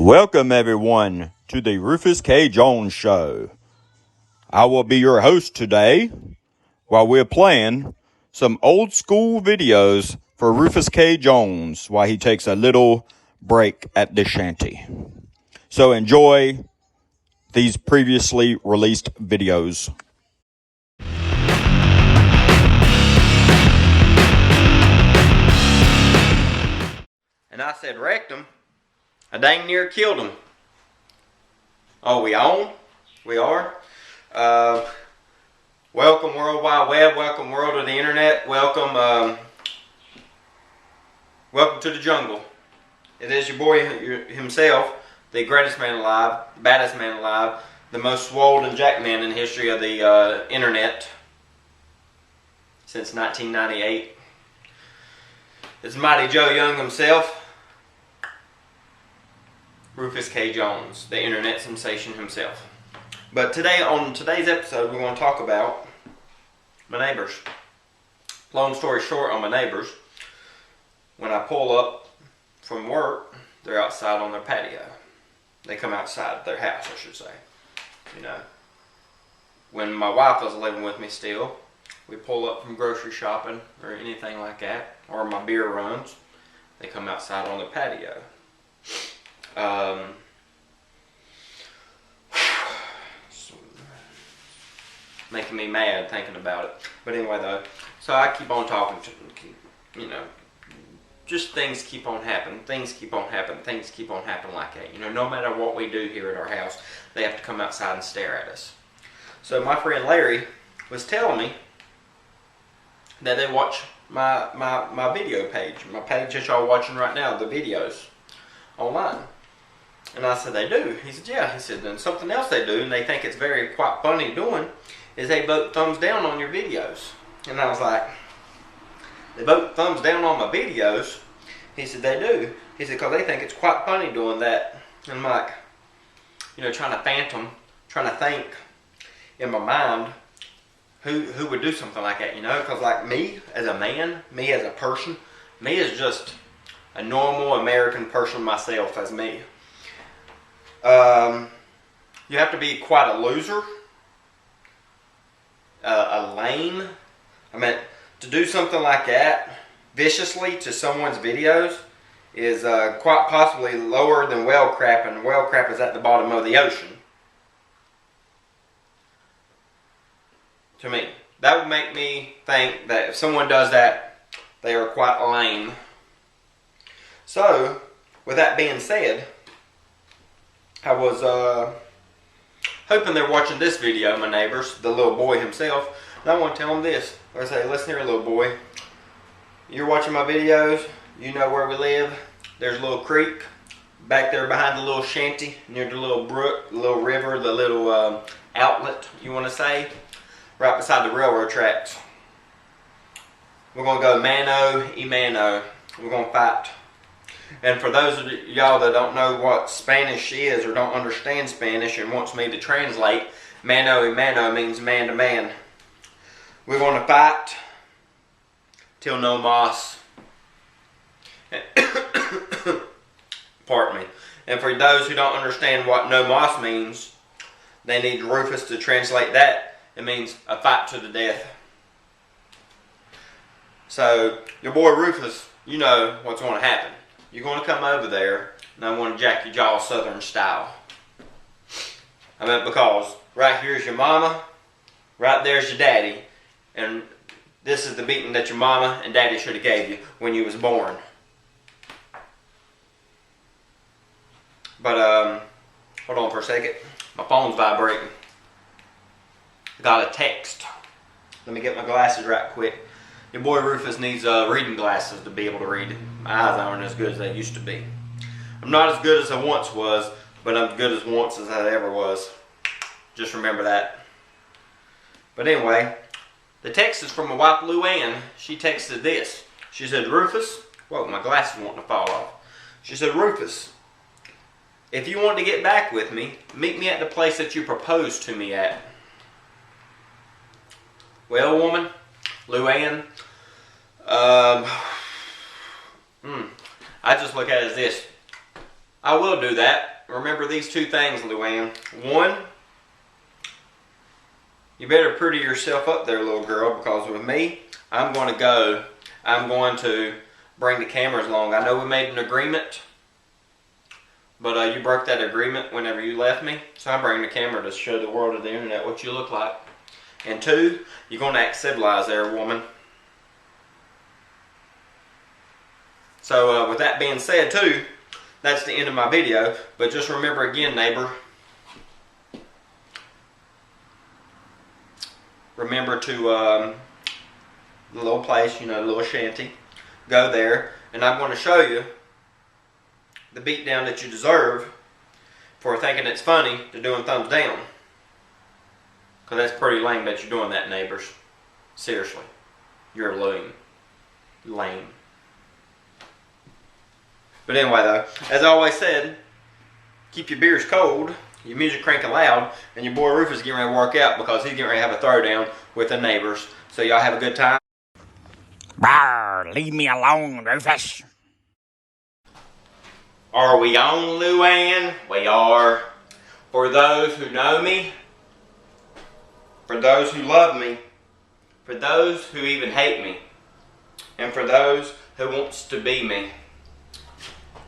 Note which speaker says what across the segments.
Speaker 1: Welcome everyone to the Rufus K. Jones Show. I will be your host today while we're playing some old school videos for Rufus K. Jones while he takes a little break at the shanty. So enjoy these previously released videos. And I said wrecked him. I dang near killed him. Oh, we on? We are? Welcome World Wide Web, welcome world of the internet, welcome to the jungle. It is your boy himself, the greatest man alive, the baddest man alive, the most swollen jackman in the history of the internet since 1998. It's Mighty Joe Young himself, Rufus K. Jones, the internet sensation himself. But today, on today's episode, we're going to talk about my neighbors. Long story short on my neighbors, when I pull up from work, they're outside on their patio. They come outside their house, I should say. You know, when my wife was living with me still, we pull up from grocery shopping or anything like that, or my beer runs, they come outside on the patio. Making me mad thinking about it. But anyway though, so I keep on talking to them, you know, just things keep on happening, things keep on happening like that. You know, no matter what we do here at our house, they have to come outside and stare at us. So my friend Larry was telling me that they watch my video page, my page that y'all watching right now, the videos online. And I said, they do? He said, yeah. He said, then something else they do, and they think it's quite funny doing, is they vote thumbs down on your videos. And I was like, they vote thumbs down on my videos? He said, they do. He said, because they think it's quite funny doing that. And I'm like, you know, trying to think in my mind, who would do something like that, you know? Because like me as a man, me as a person, me as just a normal American person myself as me. You have to be quite a loser, a lame. I mean, to do something like that viciously to someone's videos is quite possibly lower than whale crap, and whale crap is at the bottom of the ocean. To me, that would make me think that if someone does that, they are quite lame. So, with that being said, I was hoping they're watching this video, my neighbors, the little boy himself, and I want to tell them this. I say, listen here, little boy, you're watching my videos, you know where we live. There's a little creek back there behind the little shanty, near the little brook, the little river, the little outlet, you want to say, right beside the railroad tracks. We're going to go mano y mano. We're going to fight. And for those of y'all that don't know what Spanish is or don't understand Spanish and wants me to translate, mano y mano means man to man. We're going to fight till no mas. Pardon me. And for those who don't understand what no mas means, they need Rufus to translate that. It means a fight to the death. So, your boy Rufus, you know what's going to happen. You're going to come over there, and I'm going to jack your jaw Southern style. I mean, because right here's your mama, right there's your daddy, and this is the beating that your mama and daddy should have gave you when you was born. But, hold on for a second. My phone's vibrating. I got a text. Let me get my glasses right quick. Your boy Rufus needs reading glasses to be able to read. My eyes aren't as good as they used to be. I'm not as good as I once was, but I'm as good as once as I ever was. Just remember that. But anyway, the text is from my wife Luann. She texted this. She said, Rufus, whoa, my glasses wanting to fall off. She said, Rufus, if you want to get back with me, meet me at the place that you proposed to me at. Well, woman, Luann, I just look at it as this. I will do that. remember these two things, Luann. One, you better pretty yourself up there, little girl, because with me, I'm going to bring the cameras along. I know we made an agreement, but you broke that agreement whenever you left me. So I bring the camera to show the world of the internet what you look like. And two, you're going to act civilized there, woman. So with that being said too, that's the end of my video. But just remember again, neighbor, remember to the little place, you know, the little shanty. Go there, and I'm going to show you the beatdown that you deserve for thinking it's funny to doing thumbs down. Because that's pretty lame that you're doing that, neighbors. Seriously. You're lame. Lame. But anyway, though, as I always said, keep your beers cold, your music cranking loud, and your boy Rufus is getting ready to work out because he's getting ready to have a throwdown with the neighbors. So y'all have a good time.
Speaker 2: Brr, leave me alone, Rufus.
Speaker 1: Are we on, Luann? We are. For those who know me, for those who love me, for those who even hate me, and for those who wants to be me,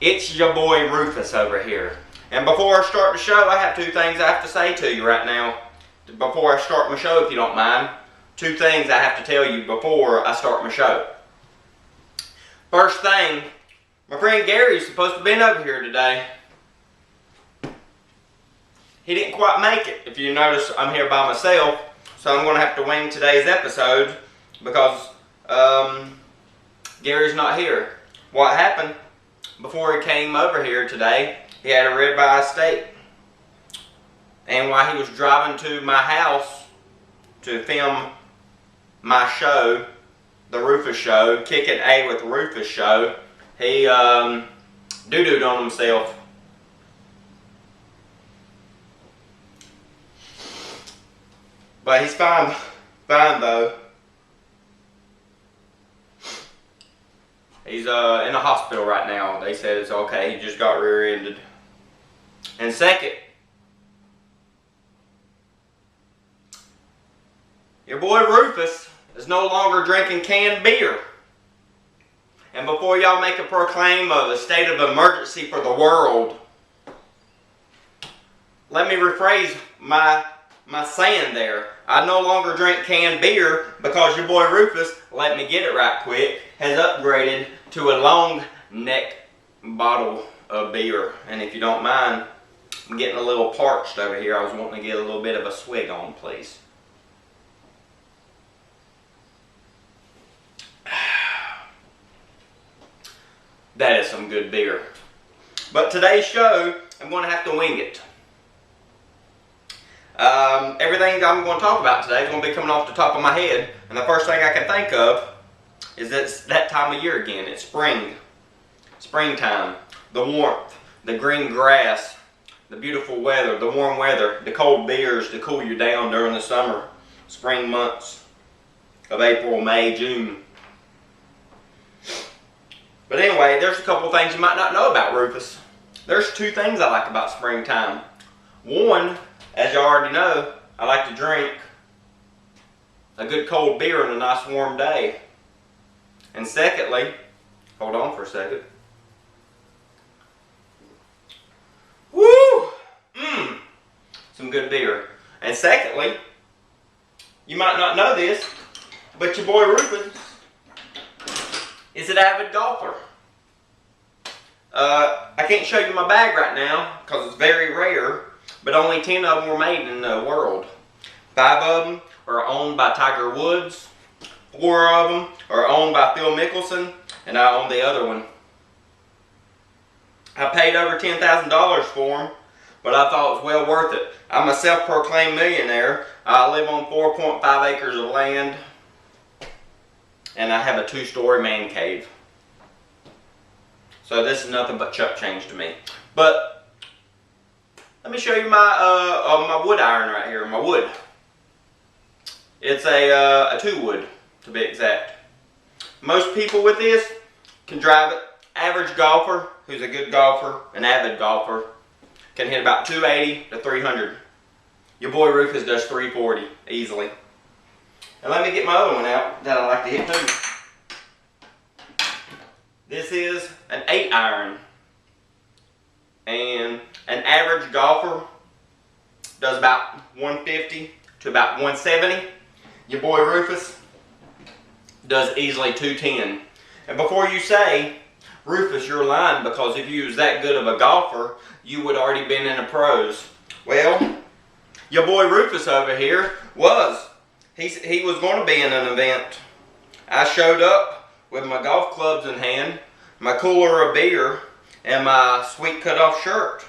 Speaker 1: it's your boy Rufus over here. And before I start the show, I have two things I have to say to you right now. Before I start my show, if you don't mind. Two things I have to tell you before I start my show. First thing, my friend Gary's supposed to have been over here today. He didn't quite make it. If you notice, I'm here by myself, so I'm going to have to wing today's episode because Gary's not here. What happened? Before he came over here today, he had a ribeye steak. And while he was driving to my house to film my show, the Rufus Show, Kicking A with Rufus Show, he doo-dooed on himself. But he's fine though. He's in the hospital right now. They said it's okay, he just got rear-ended. And second, your boy Rufus is no longer drinking canned beer. And before y'all make a proclaim of a state of emergency for the world, let me rephrase my saying there. I no longer drink canned beer because your boy Rufus, let me get it right quick, has upgraded to a long neck bottle of beer. And if you don't mind, I'm getting a little parched over here. I was wanting to get a little bit of a swig on, please. That is some good beer. But today's show, I'm going to have to wing it. Everything I'm going to talk about today is going to be coming off the top of my head. And the first thing I can think of is it's that time of year again. It's spring. Springtime. The warmth. The green grass. The beautiful weather. The warm weather. The cold beers to cool you down during the summer. Spring months of April, May, June. But anyway, there's a couple things you might not know about Rufus. There's two things I like about springtime. One, as you already know, I like to drink a good cold beer on a nice warm day. And secondly, hold on for a second. Woo! Some good beer. And secondly, you might not know this, but your boy Rufus is an avid golfer. I can't show you my bag right now because it's very rare, but only 10 of them were made in the world. 5 of them are owned by Tiger Woods, 4 of them are owned by Phil Mickelson, and I own the other one. I paid over $10,000 for them, but I thought it was well worth it. I'm a self-proclaimed millionaire. I live on 4.5 acres of land, and I have a 2-story man cave. So this is nothing but chuck change to me. But let me show you my wood iron right here, my wood. It's a 2-wood to be exact. Most people with this can drive it. Average golfer, who's a good golfer, an avid golfer, can hit about 280 to 300. Your boy Rufus does 340 easily. And let me get my other one out that I like to hit too. This is an 8-iron. And an average golfer does about 150 to about 170. Your boy Rufus does easily 210. And before you say, Rufus, you're lying, because if you was that good of a golfer, you would already been in the pros. Well, your boy Rufus over here was. He was going to be in an event. I showed up with my golf clubs in hand, my cooler of beer, and my sweet cut-off shirt.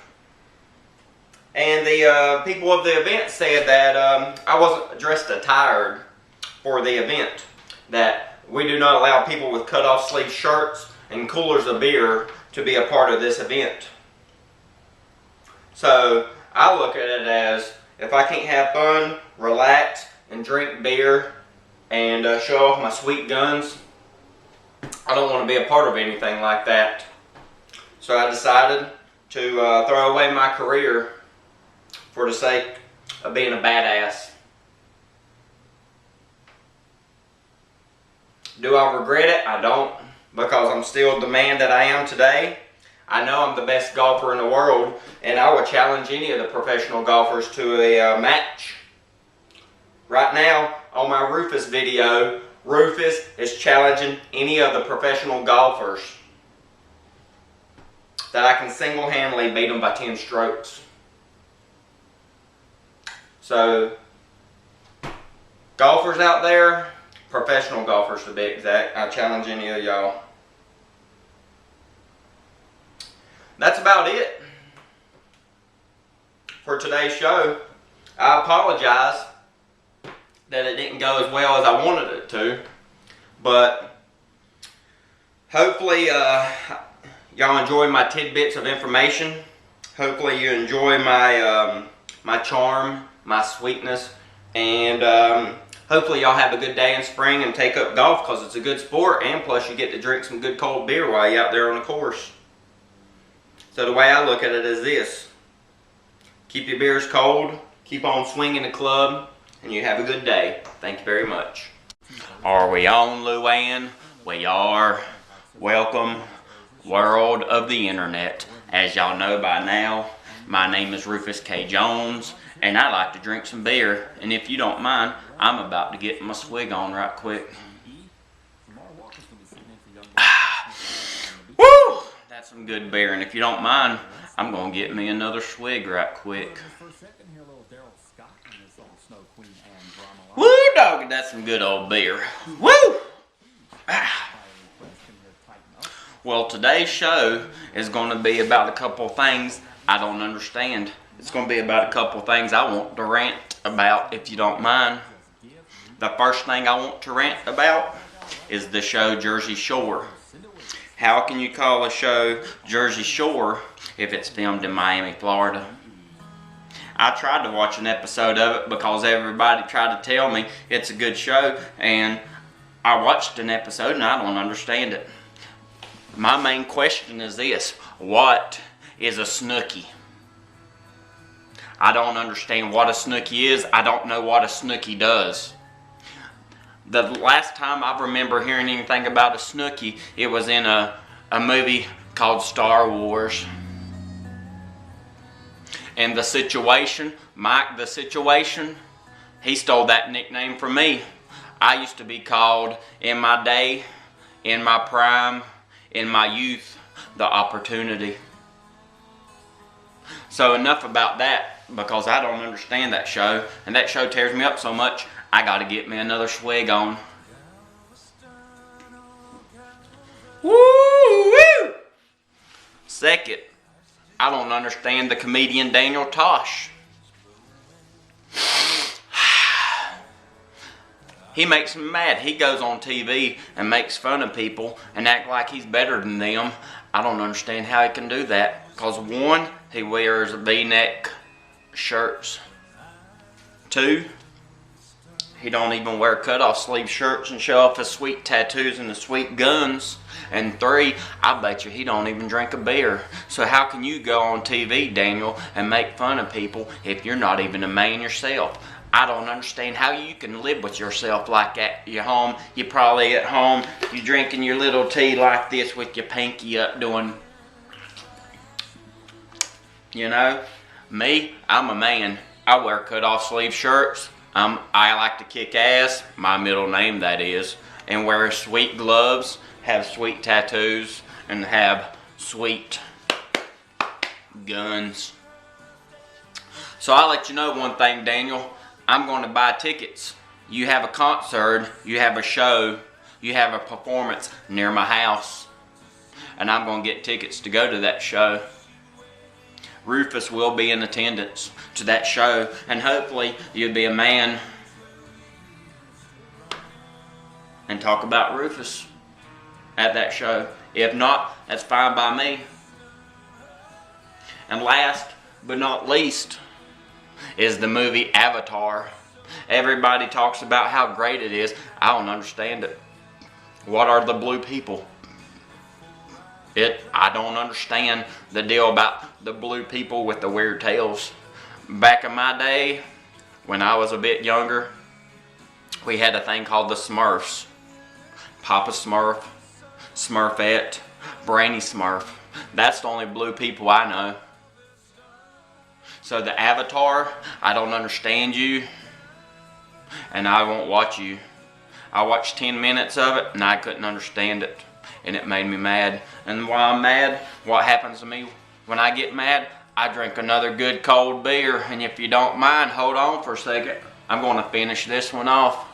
Speaker 1: And the people of the event said that I wasn't dressed attired for the event. That we do not allow people with cut-off sleeve shirts and coolers of beer to be a part of this event. So I look at it as, if I can't have fun, relax, and drink beer, and show off my sweet guns, I don't want to be a part of anything like that. So I decided to throw away my career for the sake of being a badass. Do I regret it? I don't, because I'm still the man that I am today. I know I'm the best golfer in the world, and I would challenge any of the professional golfers to a match. Right now, on my Rufus video, Rufus is challenging any of the professional golfers that I can single-handedly beat them by 10 strokes. So, golfers out there, professional golfers to be exact, I challenge any of y'all. That's about it for today's show. I apologize that it didn't go as well as I wanted it to, but hopefully y'all enjoy my tidbits of information. Hopefully you enjoy my my charm, my sweetness, and hopefully y'all have a good day in spring and take up golf, because it's a good sport, and plus you get to drink some good cold beer while you're out there on the course. So the way I look at it is this: keep your beers cold, keep on swinging the club, and you have a good day. Thank you very much. Are we on, Luann? We are. Welcome, world of the internet. As y'all know by now, my name is Rufus K. Jones, and I like to drink some beer. And if you don't mind, I'm about to get my swig on right quick. Woo! That's some good beer, and if you don't mind, I'm going to get me another swig right quick. Woo, doggy, that's some good old beer. Woo! Ah. Well, today's show is going to be about a couple things I don't understand. It's going to be about a couple things I want to rant about, if you don't mind. The first thing I want to rant about is the show Jersey Shore. How can you call a show Jersey Shore if it's filmed in Miami, Florida? I tried to watch an episode of it because everybody tried to tell me it's a good show, and I watched an episode and I don't understand it. My main question is this: what is a snooki? I don't understand what a snooki is. I don't know what a snooki does. The last time I remember hearing anything about a snooki, it was in a movie called Star Wars. And the Situation, Mike the Situation, he stole that nickname from me. I used to be called, in my day, in my prime, in my youth, the Opportunity. So enough about that, because I don't understand that show, and that show tears me up so much, I gotta get me another swig on. Woo-woo! Second, I don't understand the comedian Daniel Tosh. He makes me mad. He goes on TV and makes fun of people and act like he's better than them. I don't understand how he can do that. Because one, he wears V-neck shirts. Two, he don't even wear cutoff sleeve shirts and show off his sweet tattoos and the sweet guns. And 3, I bet you he don't even drink a beer. So how can you go on TV, Daniel, and make fun of people if you're not even a man yourself? I don't understand how you can live with yourself like that. You're home, you're probably at home, you're drinking your little tea like this with your pinky up doing, you know? Me, I'm a man. I wear cut-off sleeve shirts. I like to kick ass, my middle name that is, and wear sweet gloves, have sweet tattoos, and have sweet guns. So I'll let you know one thing, Daniel. I'm going to buy tickets. You have a concert, you have a show, you have a performance near my house, and I'm going to get tickets to go to that show. Rufus will be in attendance to that show, and hopefully you'll be a man and talk about Rufus at that show. If not, that's fine by me. And last but not least is the movie Avatar. Everybody talks about how great it is. I don't understand it. What are the blue people? I don't understand the deal about the blue people with the weird tails. Back in my day, when I was a bit younger, we had a thing called the Smurfs. Papa Smurf, Smurfette, Brainy Smurf. That's the only blue people I know. So the Avatar, I don't understand you, and I won't watch you. I watched 10 minutes of it, and I couldn't understand it, and it made me mad. And while I'm mad, what happens to me when I get mad? I drink another good cold beer, and if you don't mind, hold on for a second. I'm going to finish this one off.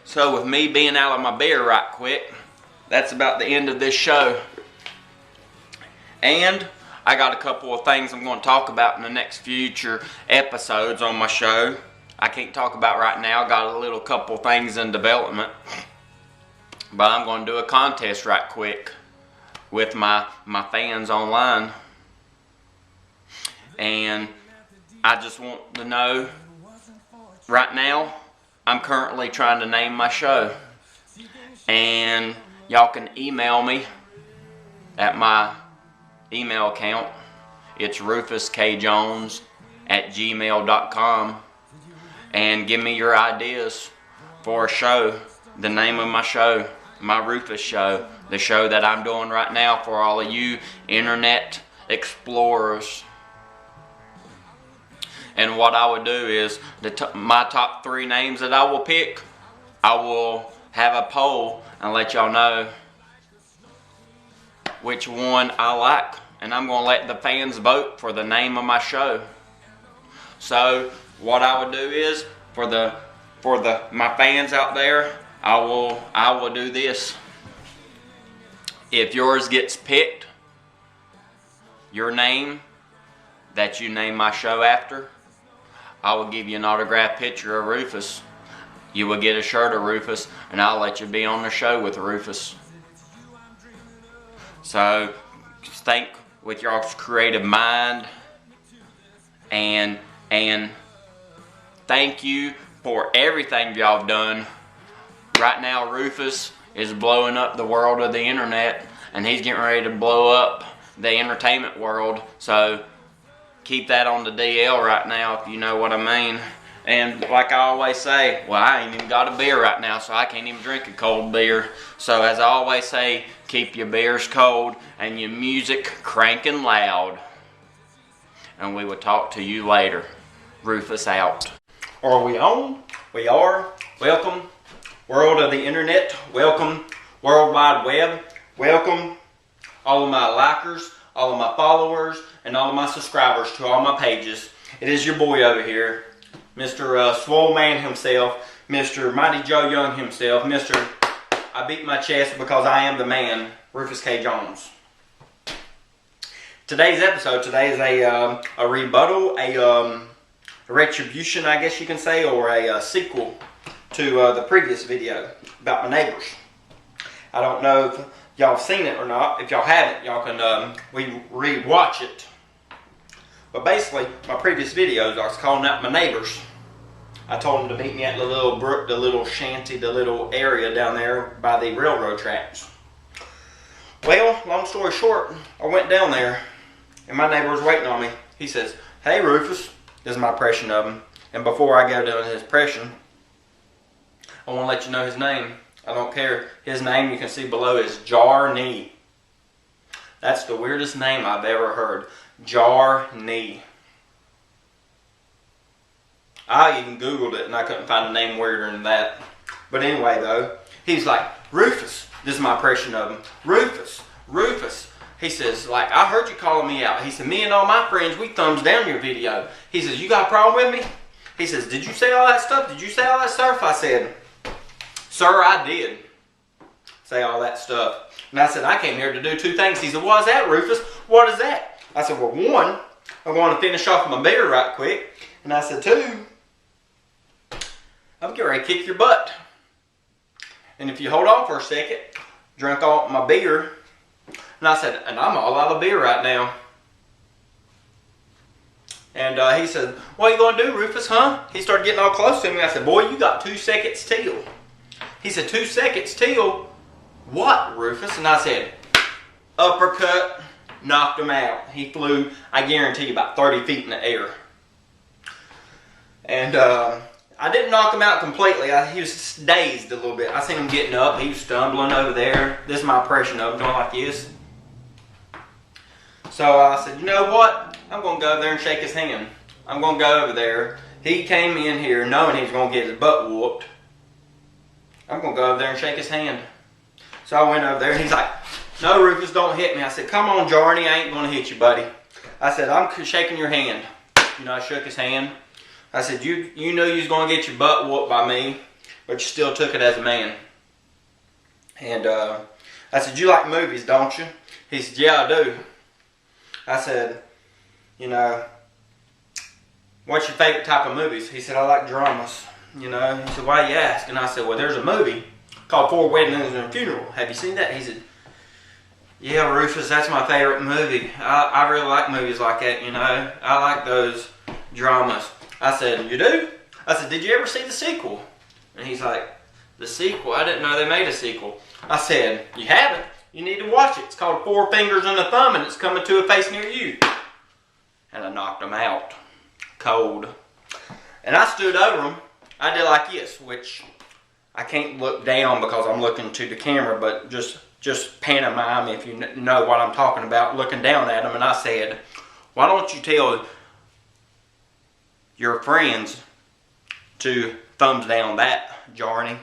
Speaker 1: So with me being out of my beer right quick, that's about the end of this show. And I got a couple of things I'm going to talk about in the next future episodes on my show. I can't talk about right now. Got a little couple things in development. But I'm going to do a contest right quick with my fans online. And I just want to know, right now, I'm currently trying to name my show. And y'all can email me at my email account. It's rufuskjones@gmail.com. And give me your ideas for a show. The name of my show, my Rufus show. The show that I'm doing right now for all of you internet explorers. And what I would do is, my top 3 names that I will pick, I will have a poll and let y'all know which one I like. And I'm going to let the fans vote for the name of my show. So what I would do is, for my fans out there, I will do this. If yours gets picked, your name that you name my show after, I will give you an autographed picture of Rufus. You will get a shirt of Rufus, and I'll let you be on the show with Rufus. So think with your creative mind, and thank you for everything y'all done. Right now, Rufus is blowing up the world of the internet, and he's getting ready to blow up the entertainment world. So keep that on the DL right now, if you know what I mean. And like I always say, well, I ain't even got a beer right now, so I can't even drink a cold beer. So as I always say, keep your beers cold and your music cranking loud. And we will talk to you later. Rufus out. Are we on? We are. Welcome, world of the internet. Welcome, World Wide Web. Welcome, all of my likers, all of my followers, and all of my subscribers to all my pages. It is your boy over here, Mr. Swole Man himself, Mr. Mighty Joe Young himself, Mr. I beat my chest because I am the man, Rufus K. Jones. Today's episode is a rebuttal, a retribution, I guess you can say, or a sequel to the previous video about my neighbors. I don't know if y'all have seen it or not. If y'all haven't, y'all can re-watch it But basically, my previous videos, I was calling out my neighbors. I told them to meet me at the little brook, the little shanty, the little area down there by the railroad tracks. Well, long story short, I went down there, and my neighbor was waiting on me. He says, "Hey Rufus," this is my impression of him. And before I go down his impression, I want to let you know his name. I don't care. His name you can see below is Jarney. That's the weirdest name I've ever heard. Jarney. I even Googled it and I couldn't find a name weirder than that. But anyway though, he's like, "Rufus," this is my impression of him. "Rufus, Rufus." He says, like, "I heard you calling me out." He said, "Me and all my friends, we thumbs down your video." He says, "You got a problem with me?" He says, "Did you say all that stuff? Did you say all that stuff?" I said, "Sir, I did say all that stuff." And I said, "I came here to do two things." He said, "What is that, Rufus? What is that?" I said, "Well, one, I'm going to finish off my beer right quick." And I said, "Two, I'm getting ready to kick your butt. And if you hold on for a second, drink all my beer." And I said, "And I'm all out of beer right now." And he said, "What are you going to do, Rufus, huh?" He started getting all close to me. I said, "Boy, you got 2 seconds till." He said, 2 seconds till what, Rufus? And I said, uppercut, knocked him out. He flew, I guarantee you, about 30 feet in the air. And I didn't knock him out completely. He was dazed a little bit. I seen him getting up. He was stumbling over there. This is my impression of him, going like this. So I said, "You know what? I'm going to go over there and shake his hand. I'm going to go over there." He came in here knowing he was going to get his butt whooped. I'm going to go over there and shake his hand. So I went over there and he's like, "No, Rufus, don't hit me." I said, "Come on, Jarney, I ain't going to hit you, buddy." I said, "I'm shaking your hand." You know, I shook his hand. I said, you knew you was going to get your butt whooped by me, but you still took it as a man." And I said, "You like movies, don't you?" He said, "Yeah, I do." I said, "You know, what's your favorite type of movies?" He said, "I like dramas." You know, he said, "Why you ask?" And I said, "Well, there's a movie called 4 Weddings and a Funeral. Have you seen that?" He said, "Yeah, Rufus, that's my favorite movie. I really like movies like that, you know. I like those dramas." I said, "You do?" I said, "Did you ever see the sequel?" And he's like, "The sequel? I didn't know they made a sequel." I said, "You haven't? You need to watch it. It's called 4 Fingers and a Thumb, and it's coming to a face near you." And I knocked him out. Cold. And I stood over him. I did like this, which I can't look down because I'm looking to the camera, but just pantomime if you know what I'm talking about, looking down at him. And I said, "Why don't you tell your friends to thumbs down that, Jarney?"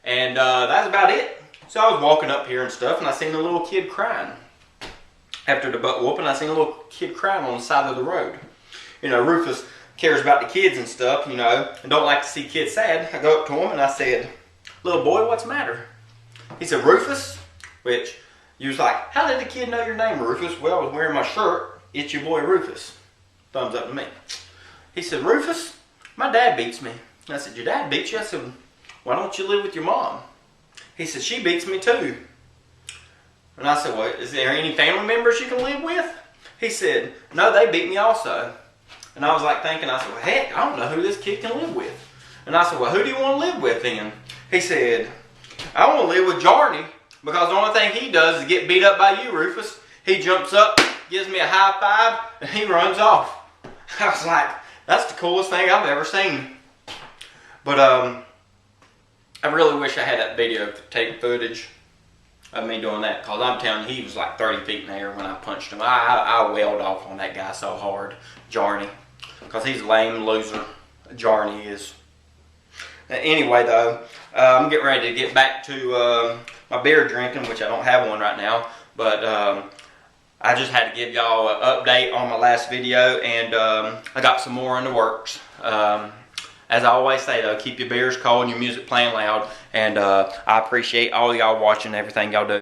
Speaker 1: And that's about it. So I was walking up here and stuff, and I seen a little kid crying. After the butt whooping, I seen a little kid crying on the side of the road. You know, Rufus cares about the kids and stuff, you know, and don't like to see kids sad. I go up to him and I said, "Little boy, what's the matter?" He said, "Rufus," which you was like, "How did the kid know your name, Rufus?" "Well, I was wearing my shirt. It's your boy Rufus." Thumbs up to me. He said, "Rufus, my dad beats me." I said, "Your dad beats you?" I said, "Why don't you live with your mom?" He said, "She beats me too." And I said, "Well, is there any family members you can live with?" He said, "No, they beat me also." And I was like thinking, I said, "Well, heck, I don't know who this kid can live with." And I said, "Well, who do you want to live with then?" He said, "I want to live with Jarney because the only thing he does is get beat up by you, Rufus. He jumps up, gives me a high five, and he runs off." I was like, that's the coolest thing I've ever seen. But I really wish I had that video tape footage of me doing that, because I'm telling you, he was like 30 feet in the air when I punched him. I wailed off on that guy so hard, Jarney, because he's a lame loser. Jarney is. Anyway, though, I'm getting ready to get back to my beer drinking, which I don't have one right now, but I just had to give y'all an update on my last video, and I got some more in the works. As I always say, though, keep your beers cold and your music playing loud, and I appreciate all y'all watching everything y'all do.